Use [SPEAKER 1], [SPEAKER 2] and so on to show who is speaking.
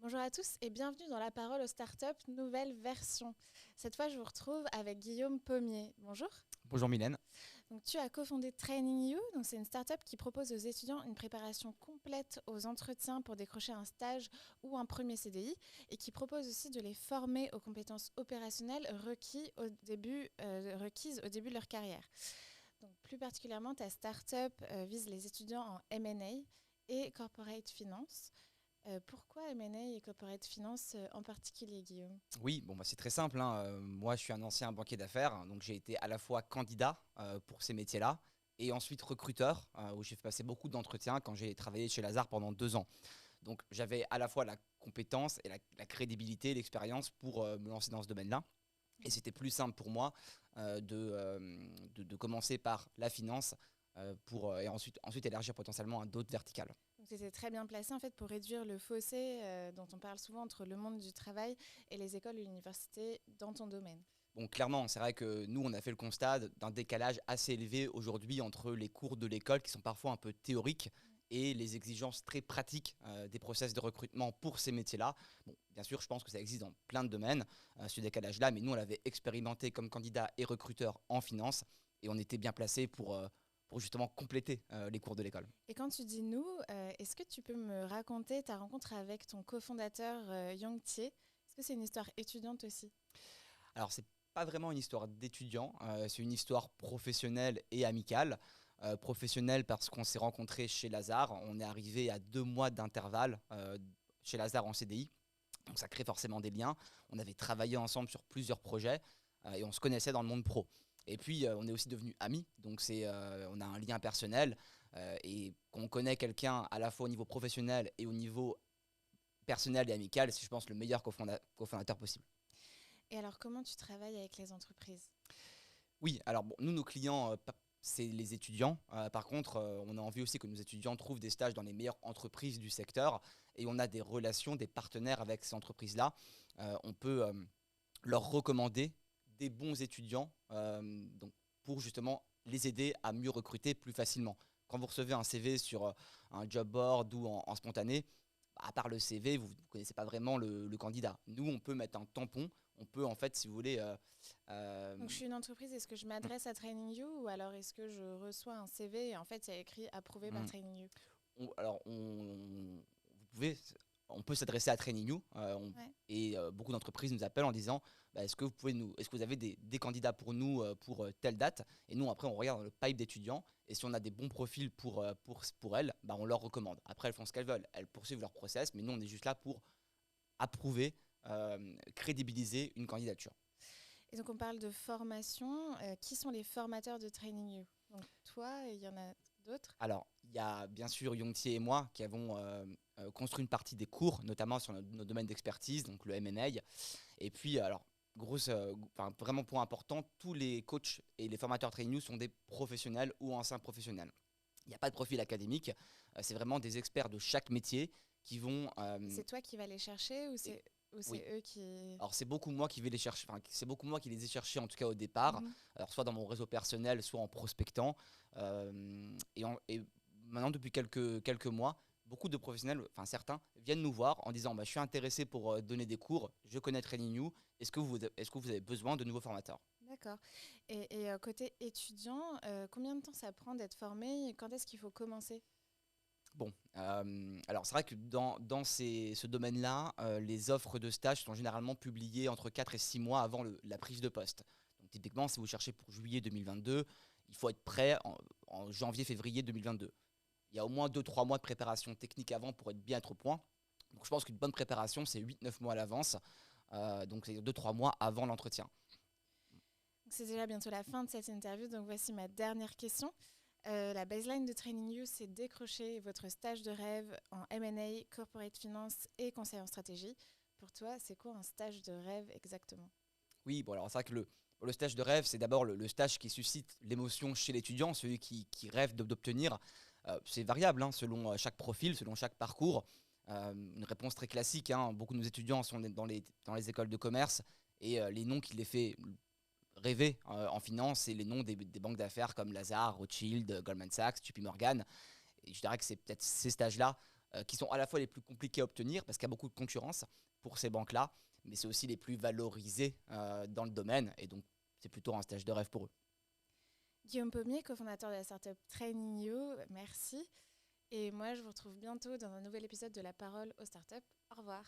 [SPEAKER 1] Bonjour à tous et bienvenue dans La Parole aux startups, nouvelle version. Cette fois, je vous retrouve avec Guillaume Pommier. Bonjour.
[SPEAKER 2] Bonjour Mylène.
[SPEAKER 1] Donc, tu as cofondé Training You. Donc, c'est une startup qui propose aux étudiants une préparation complète aux entretiens pour décrocher un stage ou un premier CDI et qui propose aussi de les former aux compétences opérationnelles requises au début de leur carrière. Donc, plus particulièrement, ta startup vise les étudiants en M&A et Corporate Finance. Pourquoi M&A et Corporate Finance en particulier, Guillaume?
[SPEAKER 2] Oui, bon, c'est très simple, hein. Moi, je suis un ancien banquier d'affaires, hein, donc j'ai été à la fois candidat pour ces métiers-là et ensuite recruteur, où j'ai fait passer beaucoup d'entretiens quand j'ai travaillé chez Lazare pendant 2 ans. Donc j'avais à la fois la compétence et la crédibilité, l'expérience pour me lancer dans ce domaine-là. Et c'était plus simple pour moi de commencer par la finance et ensuite élargir potentiellement à d'autres verticales.
[SPEAKER 1] Donc, tu étais très bien placé en fait, pour réduire le fossé dont on parle souvent entre le monde du travail et les écoles et l'université dans ton domaine.
[SPEAKER 2] Bon, clairement, c'est vrai que nous, on a fait le constat d'un décalage assez élevé aujourd'hui entre les cours de l'école qui sont parfois un peu théoriques et les exigences très pratiques des process de recrutement pour ces métiers-là. Bon, bien sûr, je pense que ça existe dans plein de domaines, ce décalage-là, mais nous, on l'avait expérimenté comme candidat et recruteur en finance et on était bien placé pour justement compléter les cours de l'école.
[SPEAKER 1] Et quand tu dis nous, est-ce que tu peux me raconter ta rencontre avec ton cofondateur Yang Tie? Est-ce que c'est une histoire étudiante aussi?
[SPEAKER 2] Alors, c'est pas vraiment une histoire d'étudiant, c'est une histoire professionnelle et amicale. Professionnelle parce qu'on s'est rencontrés chez Lazare, on est arrivé à 2 mois d'intervalle chez Lazare en CDI, donc ça crée forcément des liens. On avait travaillé ensemble sur plusieurs projets et on se connaissait dans le monde pro. Et puis, on est aussi devenus amis, donc on a un lien personnel et qu'on connaît quelqu'un à la fois au niveau professionnel et au niveau personnel et amical, c'est je pense le meilleur cofondateur possible.
[SPEAKER 1] Et alors, comment tu travailles avec les entreprises?
[SPEAKER 2] Oui, alors bon, nous, nos clients, c'est les étudiants. Par contre, on a envie aussi que nos étudiants trouvent des stages dans les meilleures entreprises du secteur et on a des relations, des partenaires avec ces entreprises-là. On peut leur recommander des bons étudiants donc pour justement les aider à mieux recruter plus facilement. Quand vous recevez un CV sur un job board ou en spontané, à part le CV, vous ne connaissez pas vraiment le candidat. Nous, on peut mettre un tampon. On peut, en fait, si vous voulez, euh,
[SPEAKER 1] Donc, je suis une entreprise, est-ce que je m'adresse à Training You ou alors est-ce que je reçois un CV et en fait, il y a écrit approuvé par
[SPEAKER 2] hmm,
[SPEAKER 1] Training You?
[SPEAKER 2] vous pouvez, on peut s'adresser à Training You
[SPEAKER 1] Ouais.
[SPEAKER 2] et beaucoup d'entreprises nous appellent en disant bah, est-ce que vous avez des candidats pour nous pour telle date. Et nous après on regarde dans le pipe d'étudiants et si on a des bons profils pour elles, bah, on leur recommande. Après elles font ce qu'elles veulent, elles poursuivent leur process, mais nous on est juste là pour approuver, crédibiliser une candidature.
[SPEAKER 1] Et donc, on parle de formation. Qui sont les formateurs de Training You? Donc, toi, et il y en a d'autres?
[SPEAKER 2] Alors, il y a bien sûr Yongtier et moi qui avons construit une partie des cours, notamment sur nos domaines d'expertise, donc le M&A. Et puis, alors, vraiment point important, tous les coachs et les formateurs Training You sont des professionnels ou anciens professionnels. Il n'y a pas de profil académique, c'est vraiment des experts de chaque métier qui vont...
[SPEAKER 1] C'est toi qui vas les chercher ou
[SPEAKER 2] et-
[SPEAKER 1] c'est
[SPEAKER 2] oui,
[SPEAKER 1] eux qui...
[SPEAKER 2] alors c'est beaucoup moi qui vais les chercher, enfin c'est beaucoup moi qui les ai cherchés en tout cas au départ,
[SPEAKER 1] Mhm.
[SPEAKER 2] alors soit dans mon réseau personnel, soit en prospectant. Et maintenant depuis quelques mois, beaucoup de professionnels, enfin certains, viennent nous voir en disant bah, je suis intéressé pour donner des cours, je connais Training You, est-ce que vous avez besoin de nouveaux formateurs?
[SPEAKER 1] D'accord. Et côté étudiant, combien de temps ça prend d'être formé et quand est-ce qu'il faut commencer?
[SPEAKER 2] Bon, alors c'est vrai que dans ce domaine-là, les offres de stage sont généralement publiées entre 4 et 6 mois avant la prise de poste. Donc typiquement, si vous cherchez pour juillet 2022, il faut être prêt en janvier-février 2022. Il y a au moins 2 3 mois de préparation technique avant pour être au point. Donc je pense qu'une bonne préparation, c'est 8 9 mois à l'avance. Donc c'est 2 3 mois avant l'entretien.
[SPEAKER 1] C'est déjà bientôt la fin de cette interview, donc voici ma dernière question. La baseline de Training You, c'est décrocher votre stage de rêve en M&A, corporate finance et conseil en stratégie. Pour toi, c'est quoi un stage de rêve exactement?
[SPEAKER 2] Oui, bon alors c'est vrai que le stage de rêve, c'est d'abord le stage qui suscite l'émotion chez l'étudiant, celui qui rêve d'obtenir. C'est variable hein, selon chaque profil, selon chaque parcours. Une réponse très classique, hein, beaucoup de nos étudiants sont dans les écoles de commerce et les noms qui les fait rêver en finance, c'est les noms des banques d'affaires comme Lazare, Rothschild, Goldman Sachs, JP Morgan. Et je dirais que c'est peut-être ces stages-là qui sont à la fois les plus compliqués à obtenir parce qu'il y a beaucoup de concurrence pour ces banques-là, mais c'est aussi les plus valorisés dans le domaine et donc c'est plutôt un stage de rêve pour eux.
[SPEAKER 1] Guillaume Pommier, cofondateur de la startup Training.io, merci. Et moi, je vous retrouve bientôt dans un nouvel épisode de La Parole aux startups. Au revoir.